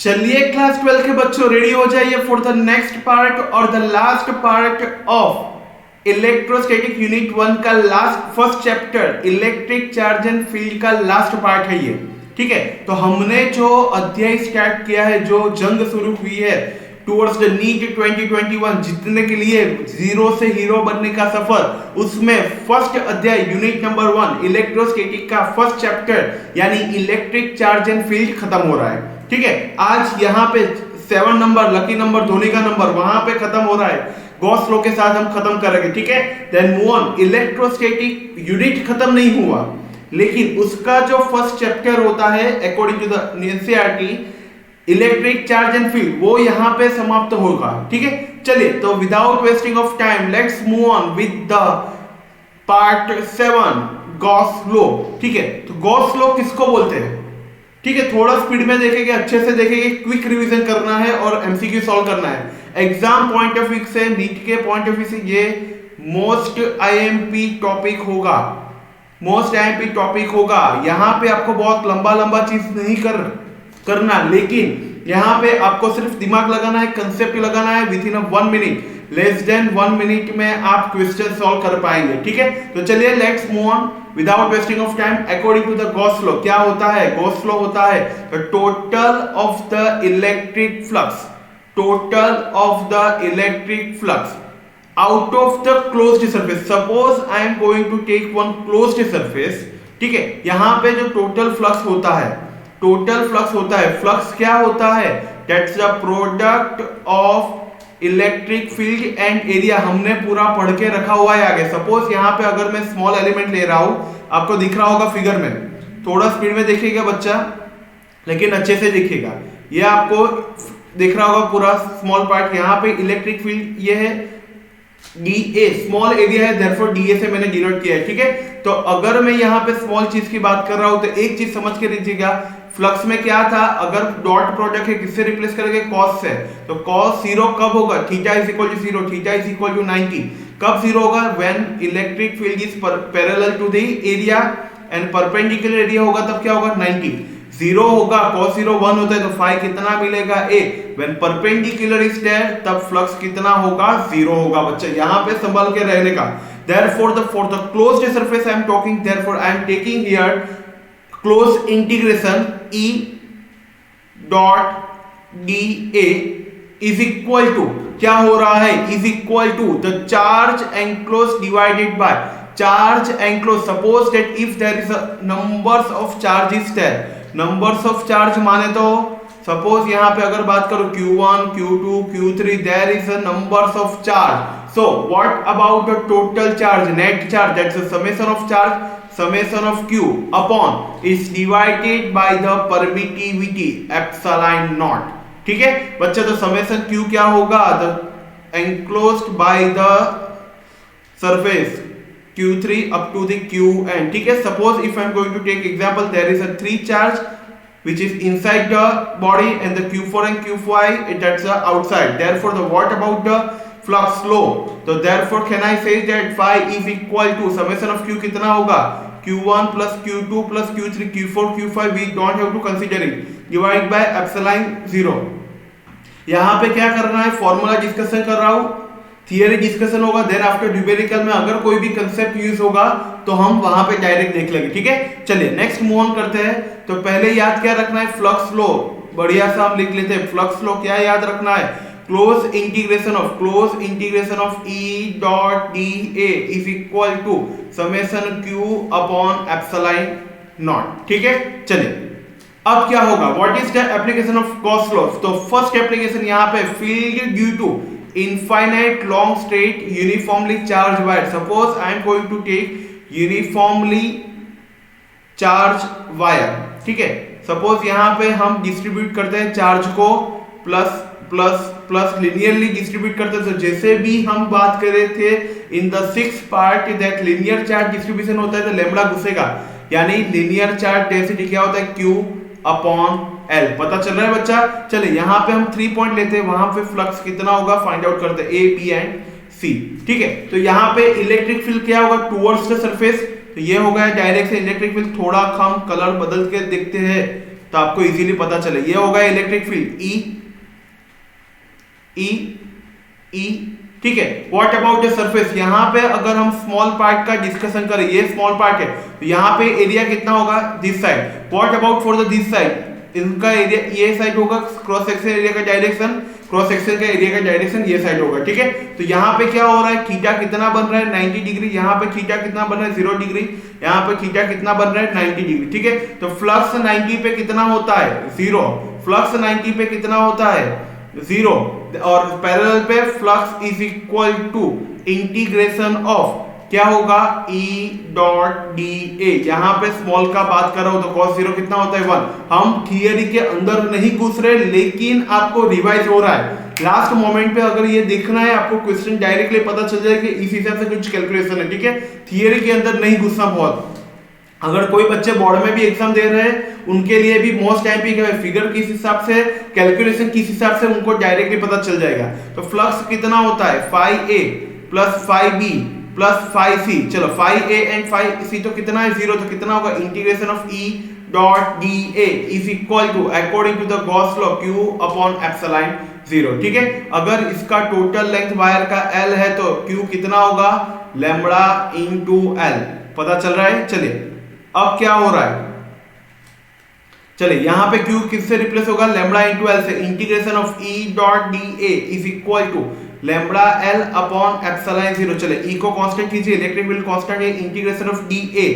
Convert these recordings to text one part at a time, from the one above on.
चलिए क्लास 12 के बच्चों रेडी हो जाइए फॉर द नेक्स्ट पार्ट और the last part of electrostatic unit 1 का last first chapter electric charge and field का लास्ट पार्ट है ये। ठीक है, तो हमने जो अध्याय स्टार्ट किया है, जो जंग शुरू हुई है टुवर्ड्स द नीट 2021 जीतने के लिए जीरो से हीरो बनने का सफर, उसमें फर्स्ट अध्याय यूनिट नंबर 1 इलेक्ट्रोस्टैटिक का फर्स्ट चैप्टर यानी इलेक्ट्रिक चार्ज एंड फील्ड खत्म हो रहा है। ठीक है, आज यहाँ पे 7 नंबर लकी नंबर धोनी का नंबर वहां पे खत्म हो रहा है, गॉस लॉ के साथ हम खत्म करेंगे। ठीक है, then move on. Electrostatic unit खत्म नहीं हुआ, लेकिन उसका जो फर्स्ट चैप्टर होता है according to the NCERT electric charge and field, वो यहाँ पे समाप्त होगा। ठीक है, चलिए तो without wasting of time let's move on with the part 7 Gauss law. ठीक है, तो गॉस लॉ किसको बोलते हैं? ठीक है, थोड़ा स्पीड में देखेंगे, अच्छे से देखेंगे, क्विक रिवीजन करना है और एमसीक्यू सॉल्व करना है। एग्जाम पॉइंट ऑफ व्यू से, नीट के पॉइंट ऑफ व्यू से ये मोस्ट आईएमपी टॉपिक होगा, मोस्ट आईएमपी टॉपिक होगा। यहाँ पे आपको बहुत लंबा लंबा चीज नहीं करना, लेकिन यहाँ पे आपको सिर्फ दिमाग लगाना है, कंसेप्ट लगाना है। With in 1 minute, less than 1 minute में आप क्वेश्चन सॉल्व कर पाएंगे। ठीक है, तो चलिए let's move on without wasting of time. According to the Gauss law क्या होता है? गॉस लॉ होता है the total of the electric flux, total of the electric flux out of the closed surface. Suppose I am going to take one closed surface. ठीक है, यहां पे जो टोटल फ्लक्स होता है, टोटल फ्लक्स होता है, फ्लक्स क्या होता है? That's the product of electric field and area. हमने पूरा पढ़ के रखा हुआ है आगे। सपोज यहाँ पे अगर मैं स्मॉल एलिमेंट ले रहा हूं, आपको दिख रहा होगा फिगर में, थोड़ा स्पीड में देखिएगा बच्चा, लेकिन अच्छे से देखिएगा। ये आपको दिख रहा होगा पूरा स्मॉल पार्ट। यहाँ पे इलेक्ट्रिक फील्ड ये है डीए, स्मॉल एरिया है, देयरफॉर डीए से मैंने डिनोट किया है। ठीक है, तो अगर मैं यहाँ पे स्मॉल चीज की बात कर रहा हूं तो एक चीज समझ के लीजिएगा, फ्लक्स में क्या था? अगर डॉट प्रोडक्ट है किससे रिप्लेस करेंगे? कॉस से। तो कॉस 0 कब होगा? Theta is equal to 0, theta is equal to 90। कब 0 होगा? When electric field is parallel to the area and perpendicular area होगा, तब क्या होगा? 90। 0 होगा, cos 0 1 होता है, तो फाई कितना मिलेगा? a। When perpendicular is there, तब फ्लक्स कितना होगा? 0 होगा। बच्चे यहाँ पे संभल के रहने का। Therefore for the closed surface I am talking, therefore I am taking here close integration E dot dA is equal to, क्या हो रहा है? is equal to the charge enclosed divided by charge enclosed. Suppose that if there is a numbers of charges there, numbers of charge माने तो suppose यहाँ पे अगर बात करो Q1, Q2, Q3, there is a numbers of charge. So what about the total charge, net charge? That's the summation of charge, summation of Q upon is divided by the permittivity epsilon naught. ठीक है बच्चा, तो summation Q क्या होगा? The enclosed by the surface Q3 up to the Qn. ठीक है, suppose if I am going to take example, there is a 3 charge which is inside the body and the Q4 and Q5 that's the outside. Therefore the what about the flux flow? So therefore can I say that phi is equal to summation of Q कितना होगा? Q1 plus Q2 plus Q3 Q4 Q5 we don't have to consider it, divided by epsilon 0. यहाँ पे क्या करना है? Formula discussion कर रहा हूँ, थियरी डिस्कशन होगा, देन आफ्टर न्यूमेरिकल में अगर कोई भी कंसेप्ट यूज होगा तो हम वहां पे डायरेक्ट देख लेंगे। ठीक है, चलिए नेक्स्ट मूव ऑन करते हैं। तो पहले याद क्या रखना है? Flux law. बढ़िया सा हम लिख लेते हैं। फ्लक्स लॉ क्या याद रखना है? Close integration of E dot dA is equal to summation Q upon epsilon not. ठीक है, चलिए अब क्या होगा? What is the application of Gauss law? तो फर्स्ट एप्लीकेशन यहाँ पे field due to infinite long straight uniformly charged wire. Suppose I am going to take uniformly charged wire. ठीक है, सपोज यहाँ पे हम डिस्ट्रीब्यूट करते हैं चार्ज को, plus plus plus linearly distribute करते हैं। तो जैसे भी हम बात कर रहे थे in the 6th part that linear charge distribution होता है तो लैम्बडा घुसेगा, यानी लिनियर चार्ज डेंसिटी क्या होता है? Q upon L। पता चल रहा है बच्चा? चलिए यहाँ पे हम 3 पॉइंट लेते हैं, वहां पे फ्लक्स कितना होगा फाइंड आउट करते हैं, A, B एंड C। ठीक है, तो यहाँ पे इलेक्ट्रिक फील्ड क्या होगा? टुवर्ड्स द सरफेस, तो ये होगा डायरेक्ट से इलेक्ट्रिक फील्ड। थोड़ा हम कलर बदल के देखते हैं, तो आपको इजीली पता चले। ये होगा इलेक्ट्रिक फील्ड ई ई ई, ठीक है। व्हाट अबाउट द सरफेस, यहाँ पे अगर हम स्मॉल पार्ट का डिस्कशन करें, ये स्मॉल पार्ट है तो यहाँ पे एरिया कितना होगा this side. What about for the this side, इनका एरिया ये साइड होगा, क्रॉस सेक्शन एरिया का डायरेक्शन, क्रॉस सेक्शन का एरिया का डायरेक्शन ये साइड होगा, ठीक है। तो यहाँ पे क्या हो रहा है, थीटा कितना बन रहा है 90 डिग्री, यहाँ पे थीटा कितना बन रहा है 0 डिग्री, यहाँ पे थीटा कितना बन रहा है 90 डिग्री, ठीक है। तो फ्लक्स 90 पे कितना होता है 0, फ्लक्स 90 पे कितना होता है 0, और पैरेलल पे flux is equal to integration of क्या होगा E डॉट डी ए। यहाँ पे स्मॉल का बात कर रहा हूं तो cos 0 कितना होता है 1। हम थियरी के अंदर नहीं घुस रहे, लेकिन आपको रिवाइज हो रहा है। लास्ट मोमेंट पे अगर ये देखना है आपको क्वेश्चन डायरेक्टली पता चल जाए कि इस हिसाब से कुछ कैलकुलेशन है, ठीक है। थियरी के अंदर नहीं घुसना बहुत। अगर कोई बच्चे बोर्ड में भी एग्जाम दे रहे हैं उनके लिए भी मोस्ट टाइम है फिगर किस हिसाब से, कैलकुलेशन किस हिसाब से, उनको डायरेक्टली पता चल जाएगा। तो फ्लक्स कितना होता है phi a plus phi b plus phi c। चलो phi a and phi c तो कितना है 0, तो कितना होगा integration of E dot D A is equal to according to the Gauss law Q upon epsilon 0, ठीक है। अगर इसका टोटल लेंथ वायर का L है तो Q कितना होगा लैम्बडा इनटू L, पता चल रहा है। चलिए अब क्या हो रहा है, चलिए यहाँ पे Q किससे रिप्लेस होगा लैम्बडा इनटू L से, integration of E dot D A is equal to lambda L upon epsilon 0। चले E को कांस्टेंट कीजिए, इलेक्ट्रिक फील्ड कांस्टेंट है, इंटीग्रेशन ऑफ डी ए,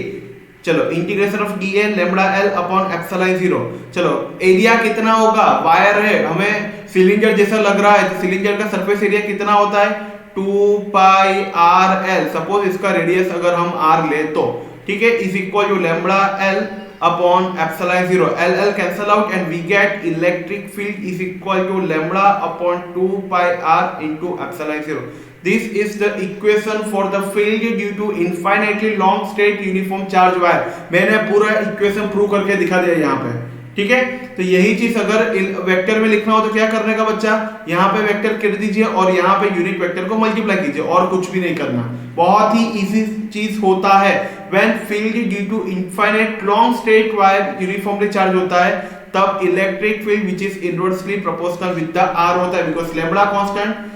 चलो integration of D A lambda L upon epsilon 0। चलो area कितना होगा, wire है, हमें सिलेंडर जैसा लग रहा है तो सिलेंडर का सरफेस एरिया कितना होता है 2 पाई आर एल। सपोज इसका रेडियस अगर हम r ले तो, ठीक है, is equal to lambda L upon epsilon 0, L L cancel out and we get electric field is equal to lambda upon 2 pi r into epsilon 0। This is the equation for the field due to infinitely long straight uniform charge wire. मैंने पूरा equation prove करके दिखा दिया यहाँ पे, ठीक है। तो यही चीज अगर वेक्टर में लिखना हो तो क्या करने का बच्चा, यहाँ पे वेक्टर कर दीजिए और यहाँ पे यूनिट वेक्टर को मल्टीप्लाई कीजिए, और कुछ भी नहीं करना। बहुत ही इजी चीज होता है। When field due to infinite long straight wire uniformly charge होता है तब electric field which is inversely proportional with the r होता है, because lambda constant,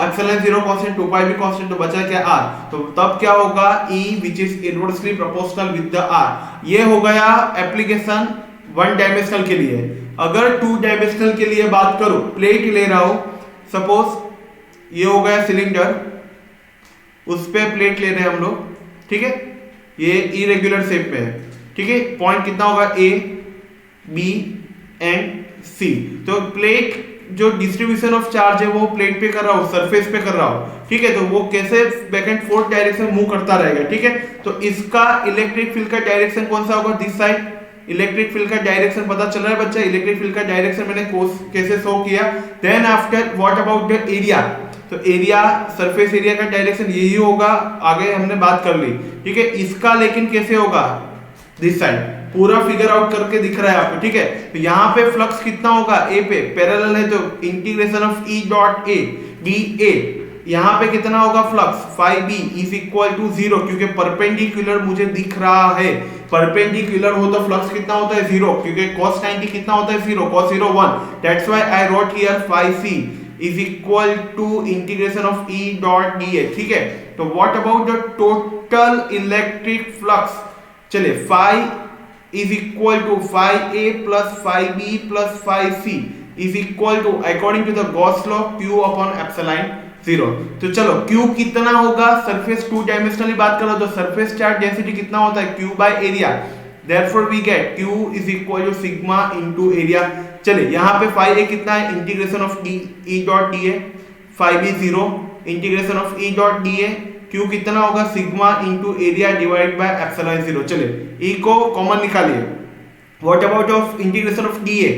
epsilon 0 constant, 2 pi भी कांस्टेंट, तो बचा क्या r। तो तब क्या होगा E which is inversely proportional with the r। ये हो गया एप्लीकेशन 1 डायमेंशनल के लिए। अगर 2 डायमेंशनल के लिए बात करो, प्लेट ले रहा हूं, सपोज ये हो गया सिलेंडर, उस पे प्लेट ले रहे हैं हम लोग, ठीक है। ये इरेगुलर शेप में है, ठीक है। पॉइंट कितना होगा A B एंड C। तो प्लेट जो डिस्ट्रीब्यूशन ऑफ चार्ज है वो प्लेट पे कर रहा हूं, सरफेस पे कर रहा हूं, ठीक है। तो वो कैसे back and fourth direction move करता रहेगा, ठीक है। तो इसका इलेक्ट्रिक फील्ड का डायरेक्शन कौन सा होगा दिस साइड। इलेक्ट्रिक फील्ड का डायरेक्शन पता चल रहा है बच्चा, इलेक्ट्रिक फील्ड का डायरेक्शन मैंने कैसे शो किया। Then after what about the area, तो एरिया सरफेस एरिया का डायरेक्शन यही होगा, आगे हमने बात कर ली, ठीक है। इसका लेकिन कैसे होगा दिस साइड, पूरा फिगर आउट करके दिख रहा है आपको, ठीक है। तो यहाँ पे फ्लक्स कितना होगा A पे, पैरेलल है तो integration of E dot A D A. यहाँ पे कितना होगा flux phi b is equal to 0, क्योंकि परपेंडिकुलर मुझे दिख रहा है। परपेंडिकुलर हो तो फ्लक्स कितना होता है 0, क्योंकि cos 90 कितना होता है 0, cos 0 1। That's why I wrote here phi c is equal to integration of E dot D A, ठीक है। तो what about the total electric flux, चलिए phi is equal to phi a plus phi b plus phi c is equal to according to the Gauss law Q upon epsilon 0। तो चलो Q कितना होगा, surface 2 dimensionally बात करो तो surface charge density कितना होता है Q by area. therefore we get Q is equal to sigma into area। चलिए यहाँ पे phi a कितना है, integration of E dot D A, phi b 0 integration of E dot D A, Q कितना होगा sigma into area divide by epsilon 0। चलिए E को common निकालिए। What about of integration of D A,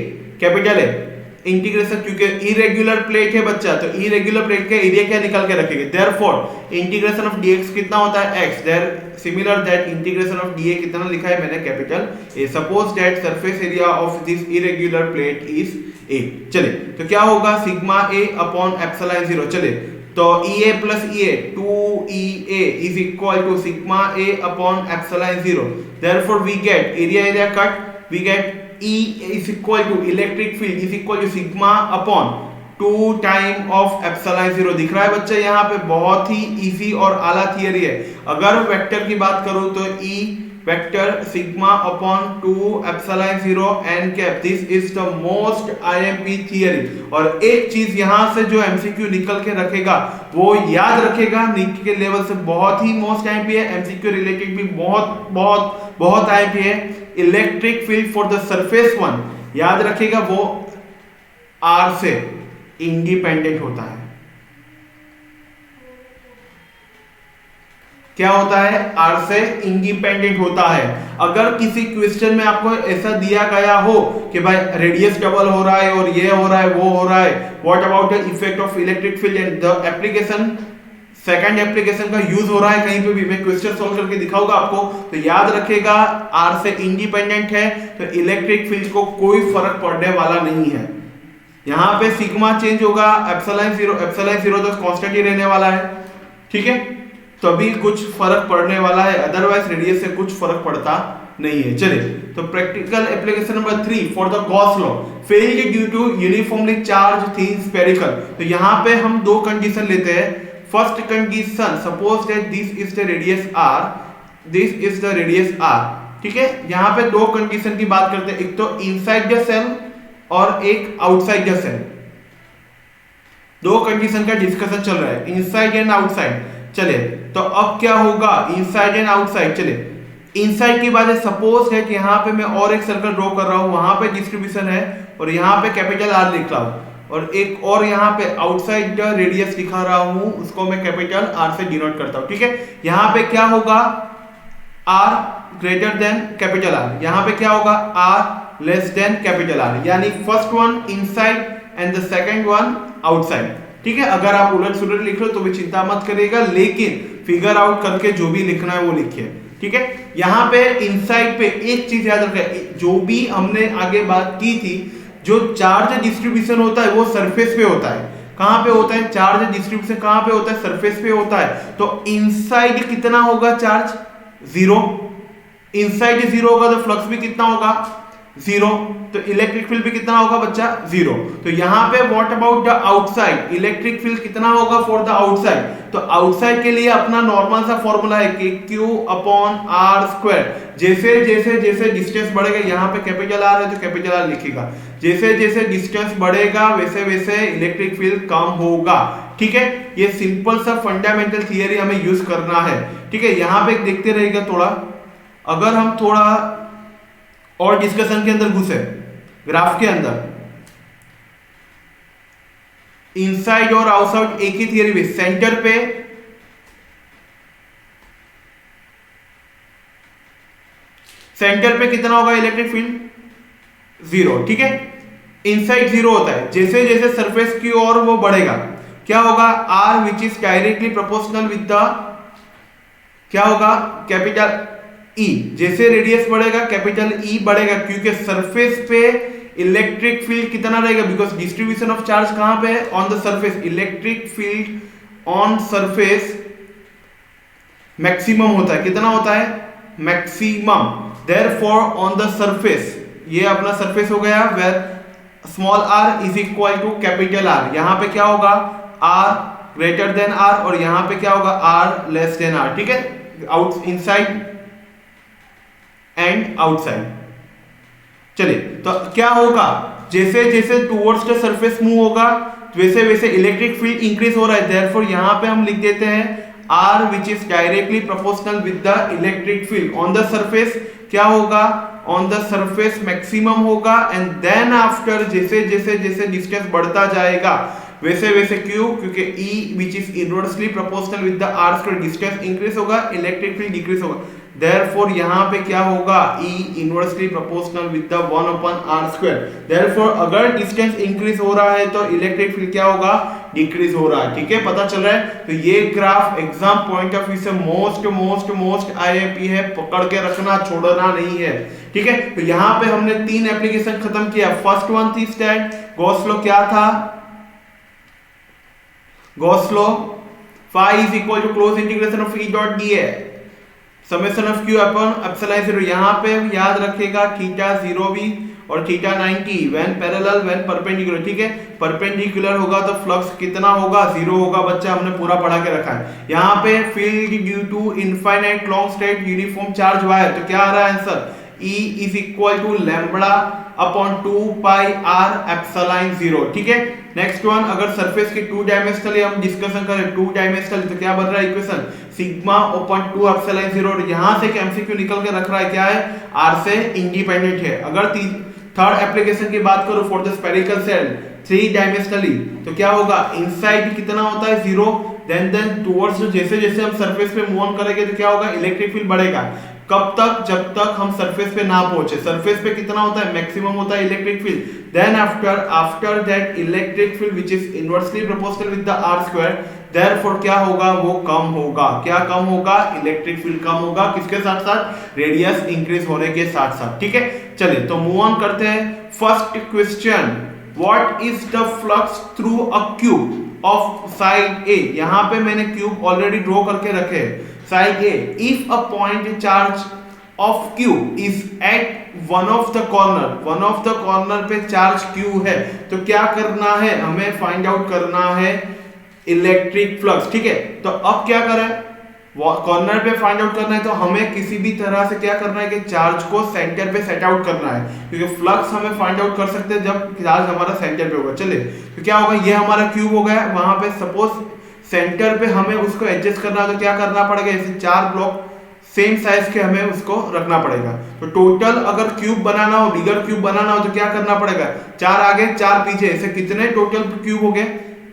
capital है integration, क्योंकि irregular plate है बच्चा, तो इरेगुलर प्लेट का एरिया क्या निकाल के रखेंगे। देयरफॉर इंटीग्रेशन ऑफ dx कितना होता है x। There similar that integration of dA कितना लिखा है मैंने capital A। Suppose that surface area of this irregular plate is A। चलिए तो क्या होगा सिग्मा A अपॉन एप्सिलॉन 0। चलिए तो EA plus EA 2EA is equal to sigma A upon epsilon 0। Therefore we get area cut, we get E is equal to electric field is equal to sigma upon 2 time of epsilon 0। दिख रहा है बच्चा, यहाँ पे बहुत ही easy और आला theory है। अगर वेक्टर की बात करूं तो E vector sigma upon 2 epsilon 0 n cap, this is the most IMP theory. और एक चीज यहां से जो एमसीक्यू निकल के रखेगा वो याद रखेगा, नीट के लेवल से बहुत ही मोस्ट आईएमपी है, एमसीक्यू रिलेटेड भी बहुत बहुत बहुत आईएमपी है। Electric field for the surface one याद रखेगा वो आर से इंडिपेंडेंट होता है। क्या होता है? आर से इंडिपेंडेंट होता है। अगर किसी क्वेश्चन में आपको ऐसा दिया गया हो कि भाई रेडियस डबल हो रहा है और ये हो रहा है वो हो रहा है, what about the effect of electric field and the application, second application का यूज हो रहा है कहीं पे भी, मैं क्वेश्चन सॉल्व करके दिखाऊंगा आपको, तो याद रखेगा आर से इंडिपेंडेंट है तो इलेक्ट्रिक फील्ड को कोई फर्क पड़ने वाला नहीं है। यहां पे सिग्मा चेंज होगा, एप्सिलॉन 0 तो कांस्टेंट ही रहने वाला है, ठीक है, तभी कुछ फर्क पड़ने वाला है, अदरवाइज रेडियस से कुछ फर्क पड़ता नहीं है। चलिए, तो practical application number 3 for the Gauss law, field due to uniformly charge thin spherical. तो यहां पे हम दो कंडीशन लेते हैं। First condition, suppose that this is the radius r, this is the radius r, ठीक है। यहां पे दो कंडीशन की बात करते हैं, एक तो इनसाइड द सेल और एक आउटसाइड द सेल। दो कंडीशन का डिस्कशन चल रहा है, इनसाइड एंड आउटसाइड। चलिए, तो अब क्या होगा इनसाइड एंड आउटसाइड। चलिए, इनसाइड की बात है, सपोज है कि यहाँ पे मैं और एक सर्कल ड्रॉ कर रहा हूँ, वहां पे डिस्ट्रीब्यूशन है और यहाँ पे कैपिटल R लिख रहा हूँ, और एक और यहाँ पे आउटसाइड द रेडियस दिखा रहा हूँ, उसको मैं कैपिटल R से डिनोट करता हूँ, ठीक है। यहाँ पे क्या होगा, R greater than capital R, यहाँ पे क्या होगा, R less than capital R, यानी first one inside and the second one outside, ठीक है। अगर आप उलट सुलट लिख लो तो भी चिंता मत करिएगा, लेकिन फिगर आउट करके जो भी लिखना है वो लिखिए, ठीक है। यहाँ पे इनसाइड पे एक चीज याद रखें, जो भी हमने आगे बात की थी, जो चार्ज डिस्ट्रीब्यूशन होता है वो सरफेस पे होता है। कहां पे होता है चार्ज डिस्ट्रीब्यूशन, कहां पे होता है, सरफेस पे होता है। तो इनसाइड कितना होगा चार्ज, 0। इनसाइड 0 होगा तो फ्लक्स भी कितना होगा, 0। तो इलेक्ट्रिक फील्ड भी कितना होगा बच्चा, 0। तो यहाँ पे what about the outside, electric field कितना होगा फॉर द आउटसाइड। तो आउटसाइड के लिए अपना नॉर्मल सा फॉर्मूला है कि Q अपॉन R स्क्वायर। जैसे जैसे जैसे डिस्टेंस बढ़ेगा, यहाँ पे कैपिटल R है तो कैपिटल R लिखेगा, जैसे जैसे डिस्टेंस बढ़ेगा वैसे वैसे इलेक्ट्रिक फील्ड कम होगा, ठीक है। ये सिंपल सा फंडामेंटल थियरी हमें यूज करना है, ठीक है। यहाँ पे देखते रहेगा थोड़ा, अगर हम थोड़ा और डिस्कशन के अंदर घुसे, ग्राफ के अंदर इनसाइड और आउटसाइड एक ही थियरी में, सेंटर पे कितना होगा इलेक्ट्रिक फील्ड, 0, ठीक है। इनसाइड 0 होता है, जैसे जैसे सरफेस की ओर वो बढ़ेगा क्या होगा, R which is directly proportional with the, क्या होगा, कैपिटल E। जैसे रेडियस बढ़ेगा कैपिटल E बढ़ेगा, क्योंकि सरफेस पे इलेक्ट्रिक फील्ड कितना रहेगा, बिकॉज डिस्ट्रीब्यूशन ऑफ चार्ज कहां पे है, on the surface. Electric field on surface maximum होता है, कितना होता है, maximum. Therefore on the surface, ये अपना सरफेस हो गया, where small r is equal to capital R। यहां पे क्या होगा, R ग्रेटर देन R, और यहां पे क्या होगा, R लेस देन R, ठीक है। Out inside and outside. चलिए, तो क्या होगा, जैसे जैसे टुवर्ड्स द सरफेस मूव होगा वैसे वैसे इलेक्ट्रिक फील्ड इंक्रीज हो रहा है। देयरफॉर यहां पे हम लिख देते हैं R which is directly proportional with the electric field on the surface. क्या होगा, ऑन द सरफेस मैक्सिमम होगा, एंड देन आफ्टर जैसे जैसे जैसे डिस्टेंस बढ़ता जाएगा वैसे वैसे क्यों, क्योंकि E which is inversely proportional with the R square, distance increase होगा, इलेक्ट्रिक फील्ड डिक्रीज होगा। Therefore यहाँ पे क्या होगा, E inversely proportional with the 1 upon R square. Therefore अगर डिस्टेंस इंक्रीज हो रहा है तो इलेक्ट्रिक फील्ड क्या होगा, डिक्रीज हो रहा है, ठीक है, पता चल रहा है। तो ये graph exam point of view से मोस्ट आईएमपी है, पकड़ के रखना, छोड़ना नहीं है, ठीक है। तो यहाँ पे हमने 3 एप्लीकेशन खत्म किया। फर्स्ट वन थी स्टैंड गॉस लॉ, क्या था Gauss law, phi is equal to close integration of E dot ds summation of Q upon epsilon 0। यहाँ पे याद रखेगा थीटा 0 भी और theta 90 when parallel when perpendicular. ठीक है, परपेंडिकुलर होगा तो फ्लक्स कितना होगा, 0 होगा बच्चा, हमने पूरा पढ़ा के रखा है। यहाँ पे field due to infinite long straight uniform charge wire, तो क्या आ रहा है answer, E is equal to lambda upon 2 pi r epsilon 0। ठीक है, नेक्स्ट वन, अगर सरफेस की टू डायमेंशनली हम डिस्कशन करें, टू डायमेंशनल, तो क्या बन रहा है इक्वेशन, सिग्मा अपॉन 2 एप्सिलॉन 0। यहां से एमसीक्यू निकल के रख रहा है, क्या है, r से इंडिपेंडेंट है। अगर थर्ड एप्लीकेशन की बात करूं for the spherical shell three dimensionally, तो क्या होगा, इनसाइड कितना होता है 0, देन टुवर्ड्स, जैसे जैसे हम सरफेस पे मूव ऑन करेंगे तो क्या होगा, इलेक्ट्रिक फील्ड बढ़ेगा। कब तक, जब तक हम सरफेस पे ना पहुंचे। सरफेस पे कितना होता है, मैक्सिमम होता है electric field. Then after that electric field which is inversely proportional with the r square, therefore क्या होगा, वो कम होगा। क्या कम होगा, इलेक्ट्रिक फील्ड कम होगा, किसके साथ साथ, रेडियस इंक्रीज होने के साथ साथ। ठीक है, चलिए तो मूव ऑन करते हैं। First question, what is the flux through a cube of side A. यहां पे मैंने क्यूब ऑलरेडी ड्रॉ करके रखे हैं। Side A, if a point charge of Q is at one of the corner पे charge Q है, तो क्या करना है, हमें फाइंड आउट करना है इलेक्ट्रिक फ्लक्स। ठीक है, तो अब क्या करें, कॉर्नर पे फाइंड आउट करना है, तो हमें किसी भी तरह से क्या करना है कि चार्ज को सेंटर पे सेट आउट करना है, क्योंकि फ्लक्स हमें फाइंड आउट कर सकते हैं जब चार्ज हमारा सेंटर पे होगा। चलिए, तो क्या होगा, ये हमारा क्यूब हो गया, वहां पे सपोज सेंटर पे हमें उसको एडजस्ट करना है, तो क्या करना पड़ेगा, ऐसे 4 ब्लॉक सेम साइज के हमें उसको रखना पड़ेगा। तो टोटल अगर क्यूब बनाना हो, बिगर क्यूब बनाना हो, तो क्या करना पड़ेगा, 4 आगे 4 पीछे, ऐसे कितने टोटल क्यूब हो गए,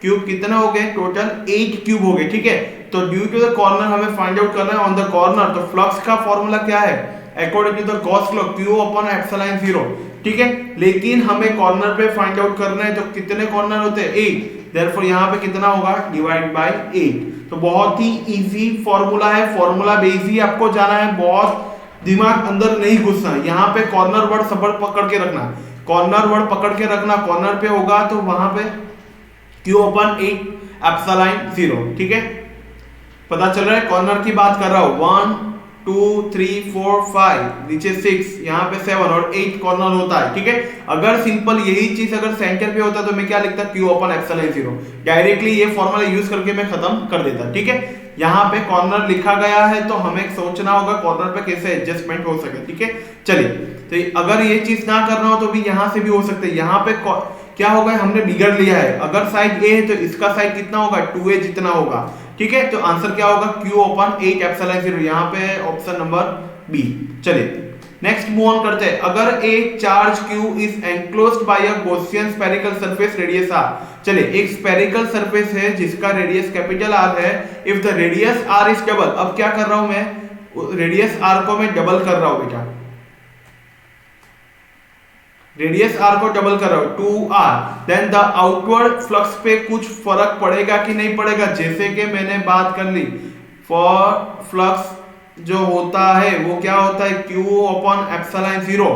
क्यूब कितने हो गए, टोटल 8 क्यूब हो गए। ठीक है, तो ड्यू टू द कॉर्नर हमें फाइंड आउट करना है ऑन द कॉर्नर। तो फ्लक्स का फॉर्मूला क्या है, according to the Gauss law, Q upon epsilon 0। ठीक है, लेकिन हमें कॉर्नर पे फाइंड आउट करना है, तो कितने कॉर्नर होते हैं, 8, देयरफॉर यहां पे कितना होगा, डिवाइड बाय 8। तो बहुत ही इजी फॉर्मूला है, फॉर्मूला बेस ही आपको जाना है, बहुत दिमाग अंदर नहीं घुसना है। यहाँ पे कॉर्नर वर्ड सब पकड़ के रखना, कॉर्नर वर्ड पकड़ के रखना, कॉर्नर पे होगा तो वहां पे Q अपॉन 8 एप्सिलॉन 0। ठीक है, पता चल रहा है, कॉर्नर की बात कर रहा हूं, 1 2 3 4 5, नीचे 6, यहाँ पे 7 और 8 कॉर्नर होता है। ठीक है, अगर सिंपल यही चीज अगर सेंटर पे होता तो मैं क्या लिखता, Q अपॉन एप्सिलॉन 0, डायरेक्टली ये फॉर्मूला यूज करके मैं खत्म कर देता। ठीक है, यहाँ पे कॉर्नर लिखा गया है, तो हमें सोचना होगा कॉर्नर पे कैसे एडजस्टमेंट हो सके। ठीक है, चलिए, तो अगर ये चीज ना करना हो तो भी यहाँ से भी हो सकता है। यहाँ पे क्या होगा, हमने बिगड़ लिया है, अगर साइड ए है तो इसका साइड कितना होगा, 2a जितना होगा। ठीक है, तो आंसर क्या होगा, Q अपॉन 8 एप्सिलॉन 0, यहाँ पे ऑप्शन नंबर बी। चलिए नेक्स्ट मूव ऑन करते हैं। अगर एक charge Q is enclosed bye a Gaussian spherical surface radius r। चलिए, एक स्फेरिकल सरफेस है जिसका रेडियस कैपिटल R है। If the radius r is double, अब क्या कर रहा हूं मैं, रेडियस r को मैं डबल कर रहा हूं बेटा, रेडियस r को डबल कर रहा हूं 2r, then the outward flux पे कुछ फर्क पड़ेगा कि नहीं पड़ेगा। जैसे कि मैंने बात कर ली, फॉर फ्लक्स जो होता है वो क्या होता है, Q अपॉन एप्सिलॉन 0।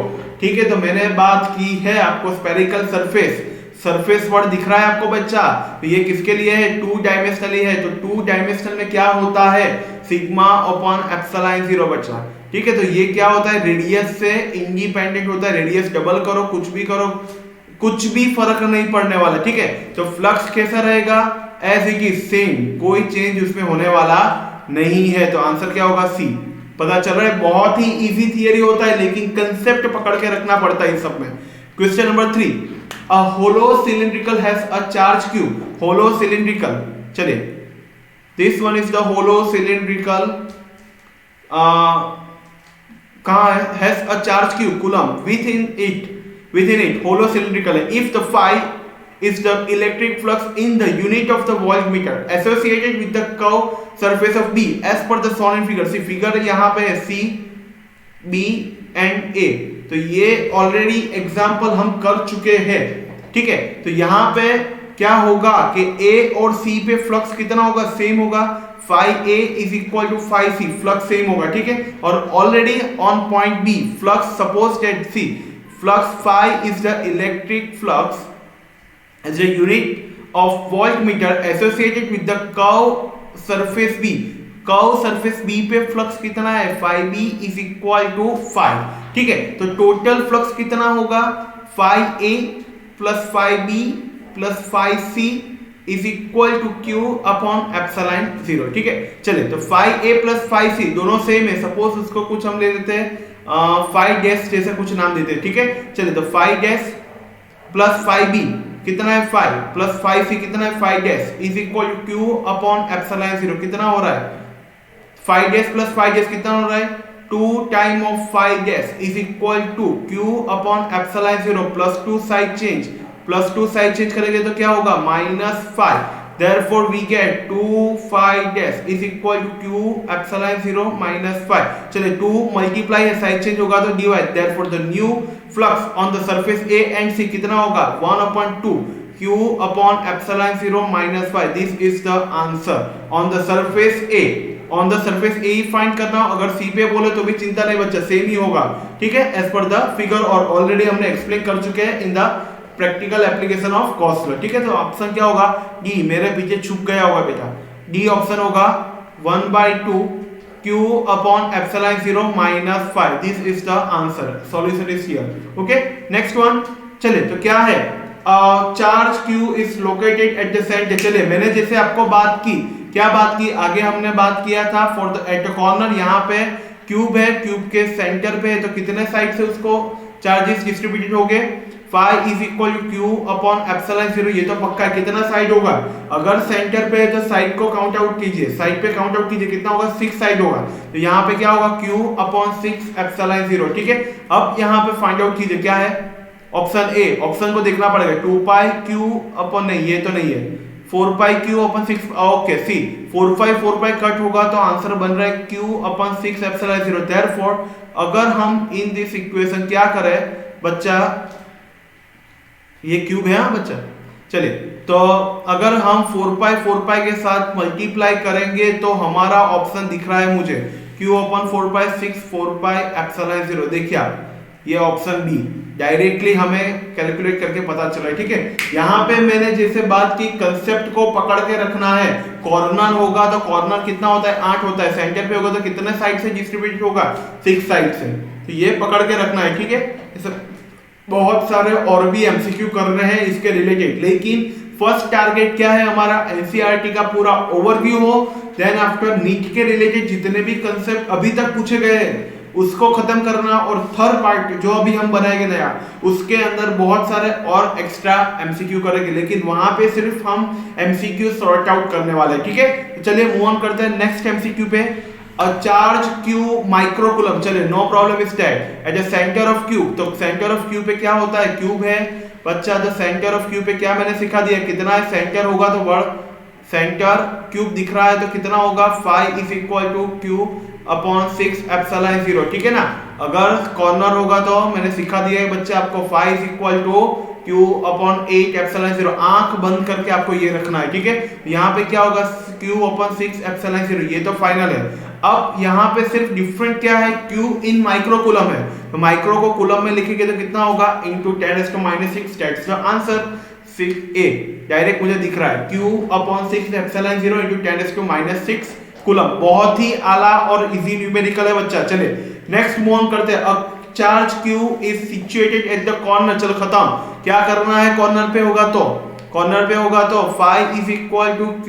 ठीक है, तो मैंने बात की है आपको स्फेरिकल सरफेस, सरफेस वर्ड दिख रहा है आपको बच्चा, तो ये किसके लिए है, 2 डायमेंशनली है। तो 2 डायमेंशनल में क्या होता है, सिग्मा अपॉन एप्सिलॉन 0 बच्चा। ठीक है, तो ये क्या होता है, रेडियस से इंडिपेंडेंट होता है, रेडियस डबल करो, कुछ भी करो, कुछ भी फर्क नहीं पड़ने वाला। ठीक है, तो फ्लक्स कैसा रहेगा, एज इट इज सेम, कोई चेंज उसमें होने वाला नहीं है। तो आंसर क्या होगा, सी। पता चल रहा है, बहुत ही इजी थियरी होता है, लेकिन कंसेप्ट पकड़ के रखना पड़ता है इन सब में। Question number 3, a hollow cylindrical has a charge Q, hollow cylindrical. चलिए, this one is the hollow cylindrical, कहां है, has a charge Q coulomb within it hollow cylindrical है। If the phi is the electric flux in the unit of the voltmeter associated with the curved surface of B as per the shown in figure। See figure यहाँ पे है C, B and A, तो ये already example हम कर चुके हैं। ठीक है, तो यहाँ पे क्या होगा कि A और C पे फ्लक्स कितना होगा, सेम होगा, phi A is equal to phi C, flux same होगा। ठीक है, और already on point B flux suppose that C flux phi is the electric flux as a unit of voltmeter associated with the curved surface B। Curve surface B पे flux कितना है, phi B is equal to phi। ठीक है, तो total flux कितना होगा, phi a plus phi b plus phi c is equal to q upon epsilon 0। ठीक है, चलिए तो phi a plus phi c दोनों सेम है, सपोज उसको कुछ हम ले लेते हैं phi डैश जैसा कुछ नाम देते हैं। ठीक है, चलिए तो phi dash plus phi b कितना है 5 प्लस phi c कितना है 5 dash is equal to q upon epsilon 0 कितना हो रहा है 5 डैश प्लस 5 डैश कितना हो रहा है 2 time of 5 dash is equal to q upon epsilon 0 plus 2 side change, plus 2 side change करेंगे तो क्या होगा -5, therefore we get 2 phi dash is equal to q epsilon 0 -5। चलिए 2 मल्टीप्लाई है, साइड चेंज होगा तो divide, therefore the new flux on the surface A and C कितना होगा 1/2 q upon epsilon 0 -5। this is the answer on the surface A। On the surface A he find करना, अगर सी पे बोले तो भी चिंता नहीं बच्चा, सेम ही होगा। ठीक है, एज पर द फिगर, और ऑलरेडी हमने एक्सप्लेन कर चुके हैं in the practical application of Gauss law. ठीक है, तो ऑप्शन क्या होगा डी, मेरे पीछे छुप गया होगा बेटा, डी ऑप्शन होगा 1/2 q upon epsilon 0 -5। This is the answer, solution is here. Okay, next one, चलिए तो क्या है, charge q is located at the centre. चलिए मैंने जैसे आपको बात की, क्या बात की, आगे हमने बात किया था फॉर द एट कॉर्नर, यहाँ पे क्यूब है, क्यूब के सेंटर पे है, तो कितने साइड से उसको चार्जेस डिस्ट्रीब्यूटेड हो गए, phi is equal to q upon epsilon 0। ये तो पक्का है, कितना साइड होगा, अगर सेंटर पे है तो साइड को काउंट आउट कीजिए, साइड पे काउंट आउट कीजिए, कितना होगा 6 साइड होगा, तो यहाँ पे क्या होगा q अपॉन 6 एप्सिलॉन 0। ठीक है, अब यहाँ पे फाइंड आउट कीजिए क्या है, ऑप्शन ए, ऑप्शन को देखना पड़ेगा, 2 pi q अपॉन, नहीं ये तो नहीं है, 4 pi q अपॉन 6। ओके, सी 4 pi कट होगा तो आंसर बन रहा है q अपॉन 6 एप्सिलॉन 0। देयरफॉर अगर हम इन दिस इक्वेशन क्या करें बच्चा, ये क्यूब है बच्चा, चलिए तो अगर हम 4 pi के साथ मल्टीप्लाई करेंगे तो हमारा ऑप्शन दिख रहा है मुझे q upon 4 pi 6 4 pi epsilon 0। देखिए आप, ये ऑप्शन बी डायरेक्टली हमें कैलकुलेट करके पता चला है। ठीक है, यहाँ पे मैंने जैसे बात की, कंसेप्ट को पकड़ के रखना है, कॉर्नर होगा तो कॉर्नर कितना होता है 8 होता है, सेंटर पे होगा तो कितने साइड से डिस्ट्रीब्यूट होगा 6 साइड से, तो ये पकड़ के रखना है। ठीक है, बहुत सारे और भी एमसीक्यू कर रहे हैं इसके रिलेटेड, लेकिन फर्स्ट टारगेट क्या है हमारा, एनसीईआरटी का पूरा ओवरव्यू हो, देन आफ्टर नीट के रिलेटेड जितने भी कंसेप्ट अभी तक पूछे गए हैं उसको खत्म करना, और थर्ड पार्ट जो अभी हम बनाएंगे नया, उसके अंदर बहुत सारे और एक्स्ट्रा एमसीक्यू करेंगे, लेकिन वहां पे सिर्फ हम एमसीक्यू सॉर्ट आउट करने वाले हैं। ठीक है, तो चलिए मूव ऑन करते हैं नेक्स्ट एमसीक्यू पे। A charge q माइक्रोकूलम, चलिए no problem is that at the centre of cube, तो सेंटर ऑफ क्यूब पे क्या होता है, क्यूब है बच्चा, द सेंटर ऑफ क्यूब पे क्या मैंने सिखा दिया, कितना है सेंटर होगा तो वर्ड सेंटर क्यूब दिख रहा है तो कितना होगा phi is equal to q upon 6 epsilon 0। ठीक है ना, अगर कॉर्नर होगा तो मैंने सिखा दिया है बच्चे आपको phi is equal to q upon 8 epsilon 0, आंख बंद करके आपको ये रखना है। ठीक है, यहाँ पे क्या होगा q अपॉन 6 एप्सिलॉन 0, ये तो फाइनल है। अब यहाँ पे सिर्फ डिफरेंट क्या है, q इन माइक्रोकूलम है, तो माइक्रो को कूलम में लिखेंगे तो कितना होगा into 10⁻⁶, that's the answer 6a, direct मुझे दिख रहा है q upon 6 epsilon 0 into 10⁻⁶ coulomb. बहुत ही आला और इजी न्यूमेरिकल है बच्चा। चले नेक्स्ट मूव ऑन करते हैं। अब charge q is situated at the corner, चलो खत्म, क्या करना है, कॉर्नर पे होगा तो phi is equal to q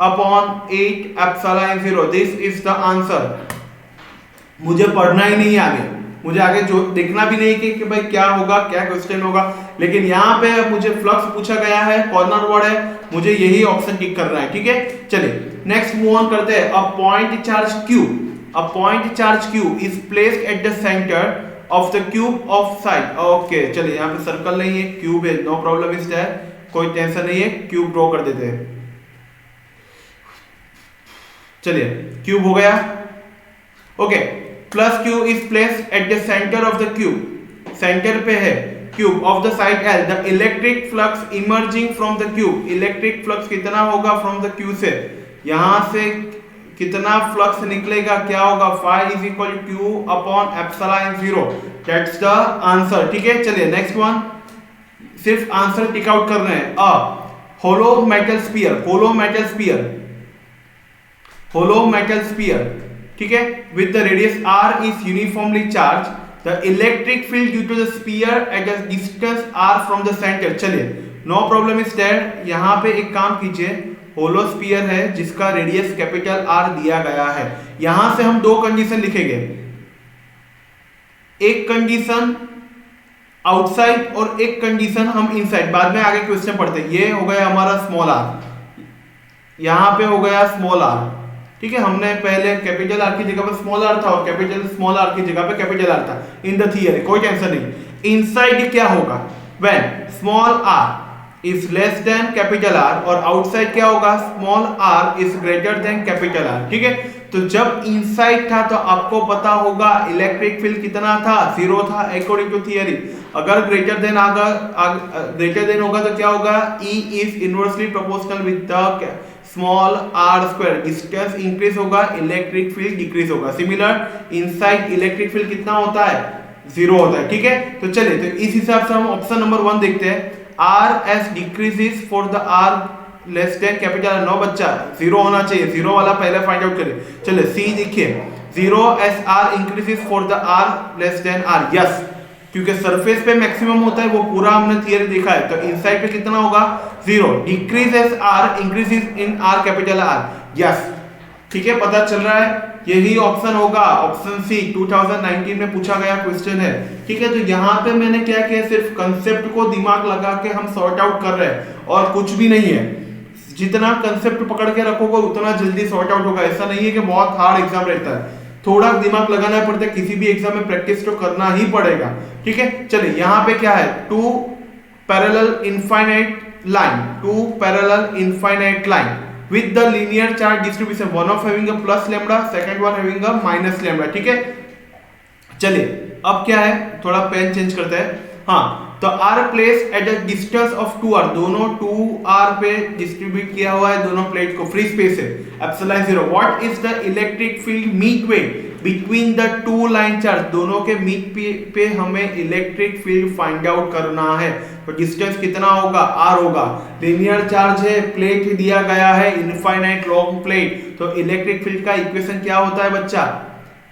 upon 8 epsilon 0, this is the answer. मुझे पढ़ना ही नहीं आगे, मुझे आगे जो देखना भी नहीं कि भाई क्या होगा, क्या क्वेश्चन होगा, लेकिन यहाँ पे मुझे फ्लक्स पूछा गया है, कॉर्नर वर्ड है, मुझे यही ऑप्शन टिक करना है। ठीक है, चलिए नेक्स्ट मूव ऑन करते हैं। अ point charge q is placed at the centre of the cube of side. Okay, चलिए यहाँ पे सर्कल नहीं है, क्यूब है, नो प्रॉब्लम इज देयर, कोई टेंशन नहीं है, क्यूब ड्रॉ कर देते हैं। चलिए क्यूब हो गया। Okay, plus q is placed at the centre of the cube, centre पे है cube of the side L, the electric flux emerging from the cube, electric flux कितना होगा फ्रॉम द क्यूब से, यहां से कितना फ्लक्स निकलेगा, क्या होगा phi is equal to q upon epsilon 0, that's the answer. ठीक है, चलिए नेक्स्ट वन, सिर्फ आंसर टिक आउट कर रहे हैं। होलो मेटल स्फीयर, ठीक है, with the radius r is uniformly charge, the electric field due to the sphere at a distance r from the centre. चलिए नो प्रॉब्लम इज देयर। यहाँ पे एक काम कीजिए, होलो स्फीयर है जिसका रेडियस कैपिटल R दिया गया है। यहां से हम दो कंडीशन लिखेंगे, एक कंडीशन आउटसाइड और एक कंडीशन हम इनसाइड, बाद में आगे क्वेश्चन पढ़ते हैं। ये हो गया हमारा स्मॉल r, यहां पे हो गया स्मॉल r, ठीक है। हमने पहले कैपिटल R की जगह पर स्मॉल r था और कैपिटल स्मॉल r की जगह पे कैपिटल R था इन द थियरी, कोई टेंशन नहीं। इनसाइड क्या होगा, when small r is less than capital R और आउटसाइड क्या होगा, small r is greater than capital R, ठीक है। तो जब इनसाइड था तो आपको पता होगा इलेक्ट्रिक फील्ड कितना था, 0 था अकॉर्डिंग टू थियरी। अगर ग्रेटर देन होगा तो क्या होगा, E is inversely proportional with the small r square, distance increase होगा, इलेक्ट्रिक फील्ड डिक्रीज होगा। सिमिलर इनसाइड इलेक्ट्रिक फील्ड कितना होता है, 0 होता है, ठीक है। तो चलिए तो इस हिसाब से हम ऑप्शन नंबर 1 देखते हैं, r as decreases for the r less than capital R। No बच्चा 0 होना चाहिए, 0 वाला पहले फाइंड आउट करें। चलिए सी देखिए, 0 as r increases for the r less than r, yes, क्योंकि सरफेस पे मैक्सिमम होता है, वो पूरा हमने थियरी देखा है। तो इनसाइड पे कितना होगा, 0, डिक्रीज एस r इंक्रीजेस इन r कैपिटल R, यस, ठीक है, पता चल रहा है। यही ऑप्शन होगा, ऑप्शन सी 2019 में पूछा गया क्वेश्चन है, ठीक है। तो यहाँ पे मैंने क्या किया, सिर्फ कंसेप्ट को दिमाग लगा के हम सॉर्ट आउट कर रहे हैं और कुछ भी नहीं है। जितना कंसेप्ट पकड़ के रखोगे उतना जल्दी सॉर्ट आउट होगा। ऐसा नहीं है कि बहुत हार्ड एग्जाम रहता है, थोड़ा दिमाग लगाना पड़ता है, किसी भी एग्जाम में प्रैक्टिस तो करना ही पड़ेगा, ठीक है। चलिए यहाँ पे क्या है, two parallel infinite line with the linear charge distribution, one of having a plus lambda, second one having a minus lambda, ठीक है। चलिए अब क्या है, थोड़ा पेन चेंज करते हैं। हाँ, तो r place at a distance of 2r, दोनों 2r पे डिस्ट्रीब्यूट किया हुआ है दोनों प्लेट को, फ्री स्पेस है, epsilon 0। What is the electric field Midway between the two line charge, दोनों के मिड पे हमें इलेक्ट्रिक फील्ड फाइंड आउट करना है। तो डिस्टेंस कितना होगा, r होगा, लिनियर चार्ज है, प्लेट दिया गया है इनफाइनाइट लॉन्ग प्लेट। तो इलेक्ट्रिक फील्ड का इक्वेशन क्या होता है बच्चा,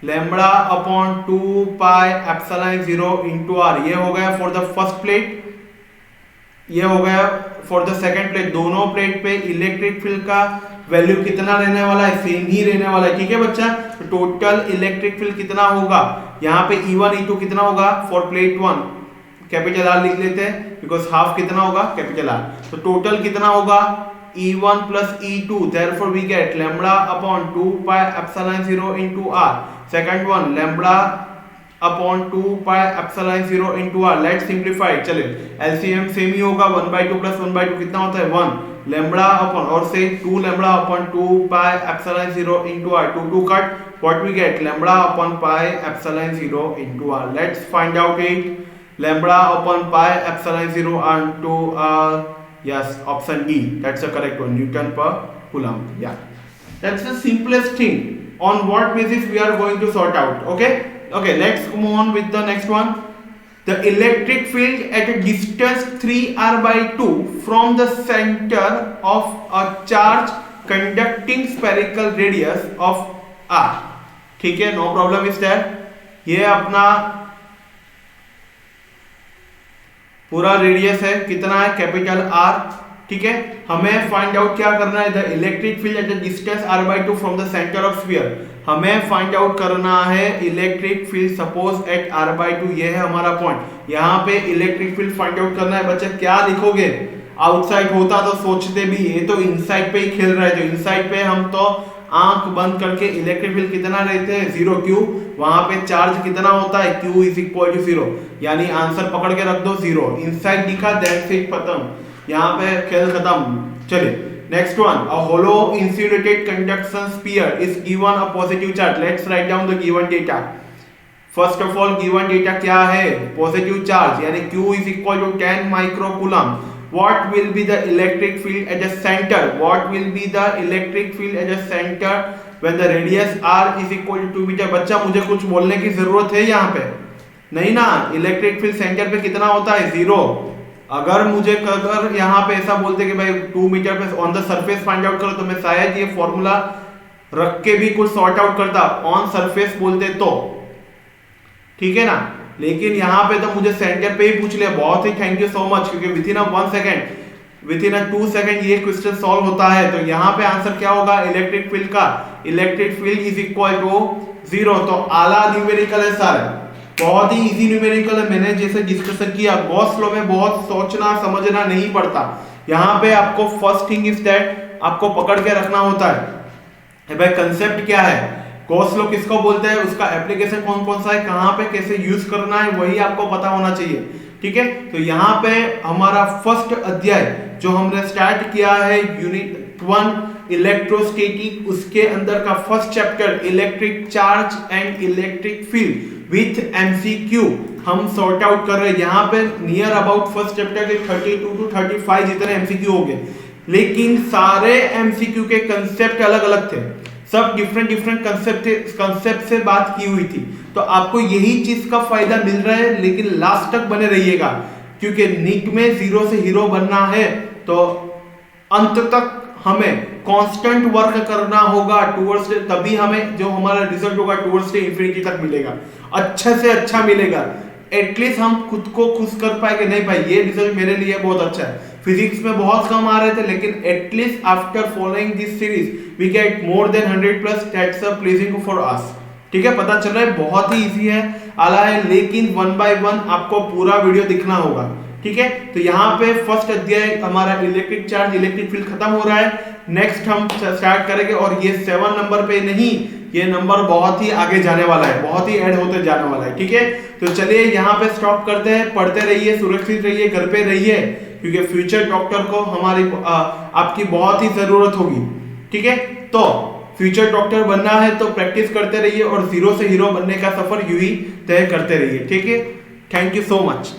lambda upon 2 pi epsilon 0 into r। ये हो गया फॉर द फर्स्ट प्लेट, ये हो गया फॉर द सेकंड प्लेट। दोनों प्लेट पे इलेक्ट्रिक फील्ड का वैल्यू कितना रहने वाला है, सेम ही रहने वाला है, ठीक है बच्चा। तो टोटल इलेक्ट्रिक फील्ड कितना होगा, यहाँ पे E1 E2 कितना होगा, फॉर प्लेट 1 कैपिटल R लिख लेते हैं, बिकॉज हाफ कितना होगा, कैपिटल R। तो टोटल कितना होगा, E1 plus E2, therefore we get lambda upon 2 pi epsilon 0 into R। Second one, lambda upon 2 pi epsilon 0 into R। Let's simplify। चले LCM same ही होगा, 1/2 प्लस 1/2 कितना होता है, 1 lambda upon, और से 2 lambda upon 2 pi epsilon 0 into R। 2 cut, what we get, lambda upon pi epsilon 0 into R। Let's find out it, lambda upon pi epsilon 0 into R, yes, option D, that's the correct one, Newton per Coulomb, yeah, that's the simplest thing। On what basis we are going to sort out, okay, let's move on with the next one। The electric field at a distance 3r/2 from the center of a charge conducting spherical radius of r, ठीक है, no problem is there। ये अपना पूरा radius है, कितना है, capital R, ठीक है। हमें फाइंड आउट क्या करना है, the electric field at the distance r/2 from the centre of sphere. हमें फाइंड आउट करना है electric field suppose eight r/2, ये है हमारा पॉइंट। यहाँ पे इलेक्ट्रिक फील्ड फाइंड आउट करना है बच्चे, क्या लिखोगे, आउटसाइड होता तो सोचते भी, ये तो इनसाइड पे ही खेल रहे थे। इनसाइड पे हम तो आंख बंद करके इलेक्ट्रिक फील्ड कितना रहते हैं, 0, क्यू, वहां पे चार्ज कितना होता है, Q इज इक्वल टू 0, यानी आंसर पकड़ के रख दो 0। इनसाइड दिखा, दैट्स इट, खत्म, यहाँ पे खेल खत्म। चलिए next one, a hollow insulated conduction sphere is given a positive charge. Let's write down the given data. First of all given data क्या है, पॉजिटिव चार्ज, यानी Q is equal to 10 micro coulomb. What will be the electric field at the center? What will be the electric field at the center when the radius r is equal to 2 metre? बच्चा मुझे कुछ बोलने की जरूरत है यहाँ पे नहीं ना, इलेक्ट्रिक फील्ड सेंटर पे कितना होता है, 0। अगर मुझे अगर यहाँ पे ऐसा बोलते कि भाई 2 मीटर पे on the surface find out करो, तो मैं शायद ये फॉर्मूला रख के भी कुछ सॉर्ट आउट करता, ऑन सरफेस बोलते तो, ठीक है ना। लेकिन यहाँ पे तो मुझे सेंटर पे ही पूछ लिया। बहुत ही थैंक यू सो मच, क्योंकि within 1 second, within 2 second ये क्वेश्चन सॉल्व होता है। तो यहाँ पे आंसर क्या होगा इलेक्ट्रिक फील्ड का? Electric field is equal to 0। तो आला न्यूमेरिकल है सर, बहुत ही इजी न्यूमेरिकल है। मैंने जैसे डिस्कशन किया, गॉस लॉ में बहुत सोचना समझना नहीं पड़ता। यहाँ पे आपको फर्स्ट थिंग इज दैट आपको पकड़ के रखना होता है भाई कंसेप्ट क्या है, गॉस लॉ किसको बोलते हैं, उसका एप्लीकेशन कौन कौन सा है, कहाँ पे कैसे यूज करना है, वही आपको पता होना चाहिए। ठीक है, तो यहाँ पे हमारा फर्स्ट अध्याय जो हमने स्टार्ट किया है यूनिट 1 इलेक्ट्रोस्टैटिक, उसके अंदर का first chapter electric charge and electric field with MCQ हम सॉर्ट आउट कर रहे हैं। यहाँ पे नियर अबाउट फर्स्ट चैप्टर के 32 to 35 जितने एमसीक्यू हो गए, लेकिन सारे एमसीक्यू के कंसेप्ट अलग अलग थे, सब डिफरेंट कंसेप्ट से बात की हुई थी। तो आपको यही चीज का फायदा मिल रहा है, लेकिन लास्ट तक बने रहिएगा, क्योंकि नीट में 0 से हीरो बनना है तो अंत तक हमें कांस्टेंट वर्क करना होगा टुवर्ड्स, तभी हमें जो हमारा रिजल्ट होगा टुवर्ड्स इंफिनिटी तक मिलेगा, अच्छे से अच्छा मिलेगा। एटलीस्ट हम खुद को खुश कर पाएंगे, नहीं भाई ये रिजल्ट मेरे लिए बहुत अच्छा है। फिजिक्स में बहुत कम आ रहे थे, लेकिन at least after following this series we get more than 100+, that's a pleasing for us. ठीक है, पता चल रहा है बहुत ही इजी है, आला है, लेकिन 1 by 1 आपको पूरा वीडियो दिखना होगा। ठीक है, तो यहाँ पे फर्स्ट अध्याय हमारा इलेक्ट्रिक चार्ज इलेक्ट्रिक फील्ड खत्म हो रहा है। नेक्स्ट हम स्टार्ट करेंगे, और ये 7 नंबर पे नहीं, ये नंबर बहुत ही आगे जाने वाला है, बहुत ही ऐड होते जाने वाला है। ठीक है, तो चलिए यहाँ पे स्टॉप करते हैं। पढ़ते रहिए, सुरक्षित रहिए, घर पे रहिए, क्योंकि फ्यूचर डॉक्टर को हमारी आपकी बहुत ही जरूरत होगी। ठीक है, तो फ्यूचर डॉक्टर बनना है तो प्रैक्टिस करते रहिए, और 0 से हीरो बनने का सफर यूं ही तय करते रहिए। ठीक है, थैंक यू सो मच।